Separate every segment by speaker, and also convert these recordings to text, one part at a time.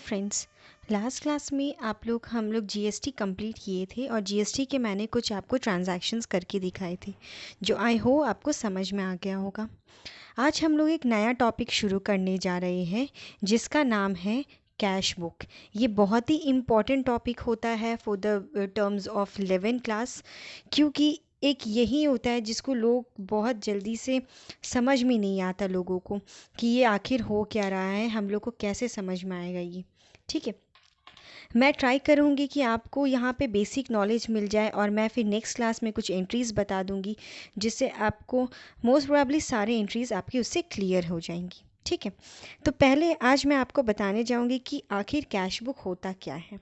Speaker 1: Friends, last class में हम लोग जीएसटी कंप्लीट किए थे और जीएसटी के मैंने कुछ आपको ट्रांजैक्शंस करके दिखाए थे जो आई होप आपको समझ में आ गया होगा। आज हम लोग एक नया टॉपिक शुरू करने जा रहे हैं जिसका नाम है कैश बुक। ये बहुत ही इम्पॉर्टेंट टॉपिक होता है for the terms of 11 class, क्योंकि एक यही होता है जिसको लोग बहुत जल्दी से समझ में नहीं आता लोगों को कि ये आखिर हो क्या रहा है, हम लोग को कैसे समझ में आएगा ये। ठीक है, मैं ट्राई करूँगी कि आपको यहाँ पे बेसिक नॉलेज मिल जाए और मैं फिर नेक्स्ट क्लास में कुछ एंट्रीज़ बता दूँगी जिससे आपको मोस्ट प्रोबेबली सारे एंट्रीज़ आपकी उससे क्लियर हो जाएंगी। ठीक है, तो पहले आज मैं आपको बताने जाऊँगी कि आखिर कैश बुक होता क्या है।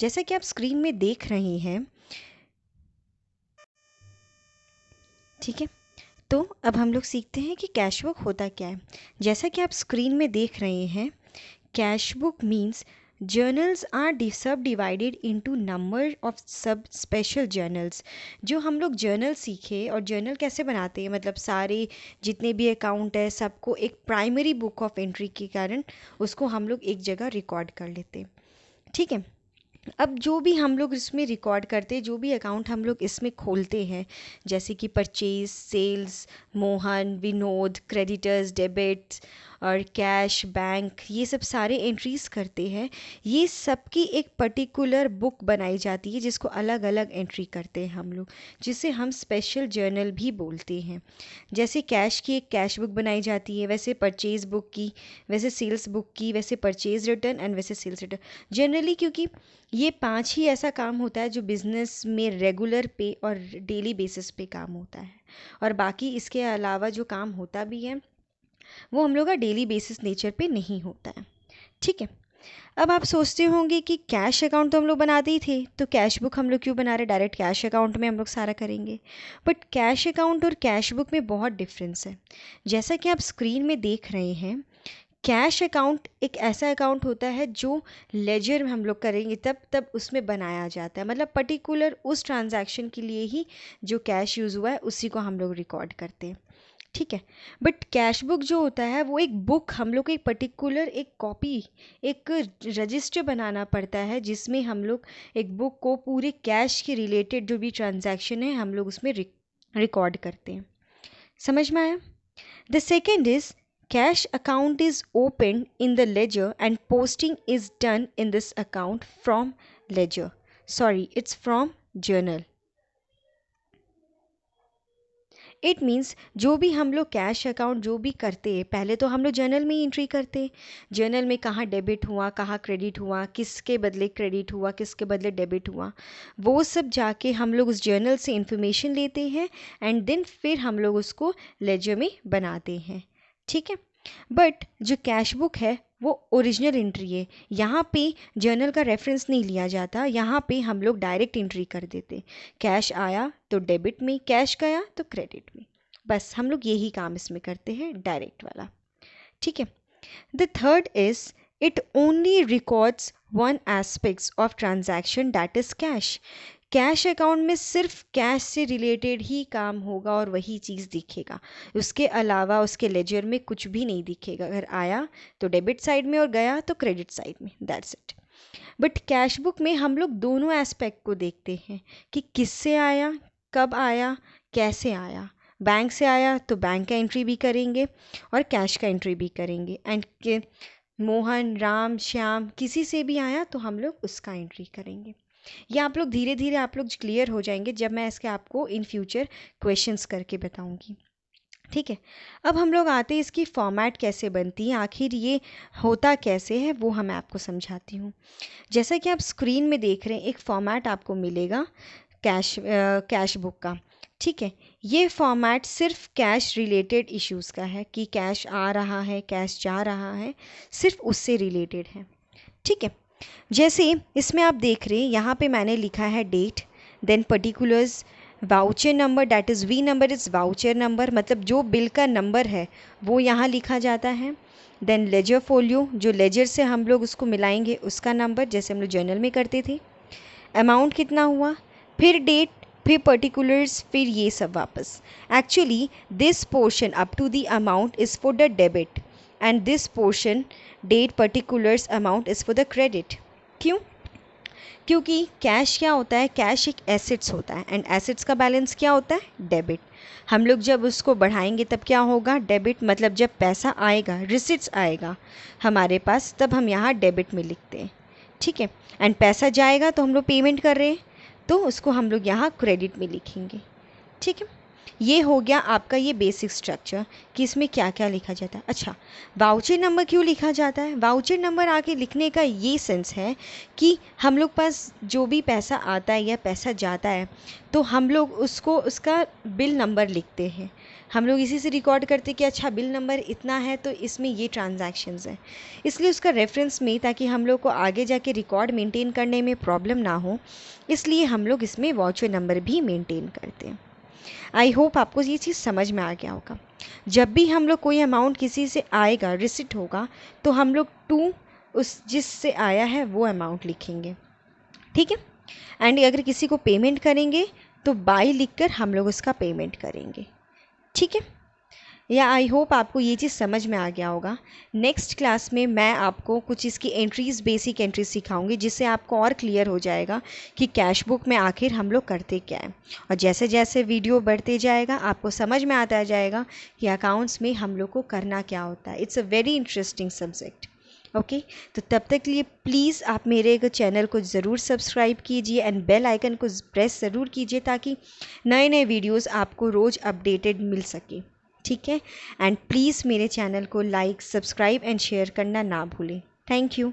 Speaker 1: जैसा कि आप स्क्रीन में देख रहे हैं, ठीक है, तो अब हम लोग सीखते हैं कि कैश बुक होता क्या है। जैसा कि आप स्क्रीन में देख रहे हैं, cash book means journals are subdivided into number of sub special journals. जो हम लोग जर्नल सीखे और जर्नल कैसे बनाते हैं, मतलब सारे जितने भी अकाउंट है सबको एक प्राइमरी बुक ऑफ एंट्री के कारण उसको हम लोग एक जगह रिकॉर्ड कर लेते हैं। ठीक है, अब जो भी हम लोग इसमें रिकॉर्ड करते हैं, जो भी अकाउंट हम लोग इसमें खोलते हैं, जैसे कि purchase, sales, Mohan, Vinod, creditors, debits और कैश, बैंक, ये सब सारे एंट्रीज करते हैं। ये सब की एक पर्टिकुलर बुक बनाई जाती है जिसको अलग अलग एंट्री करते हैं हम लोग, जिसे हम स्पेशल जर्नल भी बोलते हैं। जैसे कैश की एक कैश बुक बनाई जाती है, वैसे परचेज बुक की, वैसे सेल्स बुक की, वैसे परचेज रिटर्न एंड वैसे सेल्स रिटर्न। जनरली क्योंकि ये 5 ही ऐसा काम होता है जो बिज़नेस में रेगुलर पे और डेली बेसिस पे काम होता है, और बाकी इसके अलावा जो काम होता भी है वो हम लोग का डेली बेसिस नेचर पे नहीं होता है। ठीक है, अब आप सोचते होंगे कि कैश अकाउंट तो हम लोग बनाते ही थे, तो कैश बुक हम लोग क्यों बना रहे, डायरेक्ट कैश अकाउंट में हम लोग सारा करेंगे। बट कैश अकाउंट और कैश बुक में बहुत डिफरेंस है। जैसा कि आप स्क्रीन में देख रहे हैं, कैश अकाउंट एक ऐसा अकाउंट होता है जो लेजर में हम लोग करेंगे तब तब उसमें बनाया जाता है, मतलब पर्टिकुलर उस ट्रांजैक्शन के लिए ही जो कैश यूज़ हुआ है उसी को हम लोग रिकॉर्ड करते हैं। ठीक है, बट कैश बुक जो होता है वो एक बुक, हम लोग को एक पर्टिकुलर एक कॉपी, एक रजिस्टर बनाना पड़ता है जिसमें हम लोग एक बुक को पूरे कैश के रिलेटेड जो भी ट्रांजैक्शन है हम लोग उसमें रिकॉर्ड करते हैं। समझ में आया? The second is cash account is opened in the ledger and posting is done in this account from ledger. Sorry, it's from journal. It means जो भी हम लोग कैश अकाउंट जो भी करते हैं पहले तो हम लोग जर्नल में ही एंट्री करते हैं। जर्नल में कहाँ डेबिट हुआ, कहाँ क्रेडिट हुआ, किसके बदले क्रेडिट हुआ, किसके बदले डेबिट हुआ, वो सब जाके हम लोग उस जर्नल से इंफॉर्मेशन लेते हैं एंड देन फिर हम लोग उसको लेजर में बनाते हैं। ठीक है, बट जो कैश बुक है वो ओरिजिनल एंट्री है। यहाँ पे जर्नल का रेफरेंस नहीं लिया जाता, यहाँ पे हम लोग डायरेक्ट एंट्री कर देते। कैश आया तो डेबिट में, कैश गया तो क्रेडिट में, बस हम लोग यही काम इसमें करते हैं, डायरेक्ट वाला। ठीक है, the third is it only records one aspects of transaction that is cash. Cash account में सिर्फ कैश से रिलेटेड ही काम होगा और वही चीज़ दिखेगा, उसके अलावा उसके लेजर में कुछ भी नहीं दिखेगा। अगर आया तो डेबिट साइड में और गया तो क्रेडिट साइड में, that's it. But cash book में हम लोग दोनों एस्पेक्ट को देखते हैं कि किससे आया, कब आया, कैसे आया। बैंक से आया तो बैंक का एंट्री भी करेंगे और कैश का एंट्री भी करेंगे, एंड मोहन, राम, श्याम किसी से भी आया तो हम लोग उसका एंट्री करेंगे। ये आप लोग धीरे धीरे आप लोग क्लियर हो जाएंगे जब मैं इसके आपको इन फ्यूचर क्वेश्चंस करके बताऊंगी। ठीक है, अब हम लोग आते हैं इसकी फॉर्मेट कैसे बनती है, आखिर ये होता कैसे है वो मैं आपको समझाती हूँ। जैसा कि आप स्क्रीन में देख रहे हैं एक फॉर्मेट आपको मिलेगा कैश बुक का। ठीक है, ये फॉर्मेट सिर्फ कैश रिलेटेड इश्यूज़ का है कि कैश आ रहा है, कैश जा रहा है, सिर्फ उससे रिलेटेड है। ठीक है, जैसे इसमें आप देख रहे हैं यहाँ पे मैंने लिखा है date, then particulars, voucher number, that is V number is voucher number, मतलब जो बिल का नंबर है वो यहाँ लिखा जाता है। देन लेजर फोलियो, जो लेजर से हम लोग उसको मिलाएंगे उसका नंबर, जैसे हम लोग जर्नल में करते थे। अमाउंट कितना हुआ, फिर डेट, फिर पर्टिकुलर्स, फिर ये सब वापस। Actually this portion up to the amount is for the debit, and this portion date particulars amount is for the credit. क्यों? क्योंकि कैश क्या होता है, कैश एक एसेट्स होता है एंड एसेट्स का बैलेंस क्या होता है, डेबिट। हम लोग जब उसको बढ़ाएंगे तब क्या होगा, डेबिट। मतलब जब पैसा आएगा, रिसिट्स आएगा हमारे पास, तब हम यहाँ डेबिट में लिखते हैं, ठीक है। एंड पैसा जाएगा तो हम लोग पेमेंट कर रहे हैं, तो उसको हम लोग यहाँ क्रेडिट में लिखेंगे, ठीक है। ये हो गया आपका ये बेसिक स्ट्रक्चर कि इसमें क्या क्या लिखा जाता है। अच्छा, वाउचर नंबर क्यों लिखा जाता है? वाउचर नंबर आगे लिखने का ये सेंस है कि हम लोग पास जो भी पैसा आता है या पैसा जाता है तो हम लोग उसको उसका बिल नंबर लिखते हैं। हम लोग इसी से रिकॉर्ड करते कि अच्छा बिल नंबर इतना है तो इसमें ये ट्रांजैक्शंस हैं, इसलिए उसका रेफरेंस में, ताकि हम लोग को आगे जाके रिकॉर्ड मेंटेन करने में प्रॉब्लम ना हो, इसलिए हम लोग इसमें वाउचर नंबर भी मेंटेन करते हैं। आई होप आपको ये चीज़ समझ में आ गया होगा। जब भी हम लोग कोई अमाउंट किसी से आएगा, रिसिट होगा, तो हम लोग टू उस जिससे आया है वो अमाउंट लिखेंगे, ठीक है। एंड अगर किसी को पेमेंट करेंगे तो बाय लिखकर हम लोग उसका पेमेंट करेंगे, ठीक है। या आई होप आपको ये चीज़ समझ में आ गया होगा। नेक्स्ट क्लास में मैं आपको कुछ इसकी एंट्रीज़, बेसिक एंट्रीज सिखाऊंगी, जिससे आपको और क्लियर हो जाएगा कि कैश बुक में आखिर हम लोग करते क्या है। और जैसे जैसे वीडियो बढ़ते जाएगा आपको समझ में आता जाएगा कि अकाउंट्स में हम लोग को करना क्या होता है। It's a very interesting subject. Okay, तो तब तक के लिए प्लीज़ आप मेरे चैनल को ज़रूर सब्सक्राइब कीजिए एंड बेल आइकन को प्रेस ज़रूर कीजिए, ताकि नए नए वीडियोस आपको रोज़ अपडेटेड मिल सके, ठीक है। एंड प्लीज़ मेरे चैनल को लाइक, सब्सक्राइब एंड शेयर करना ना भूलें। Thank you.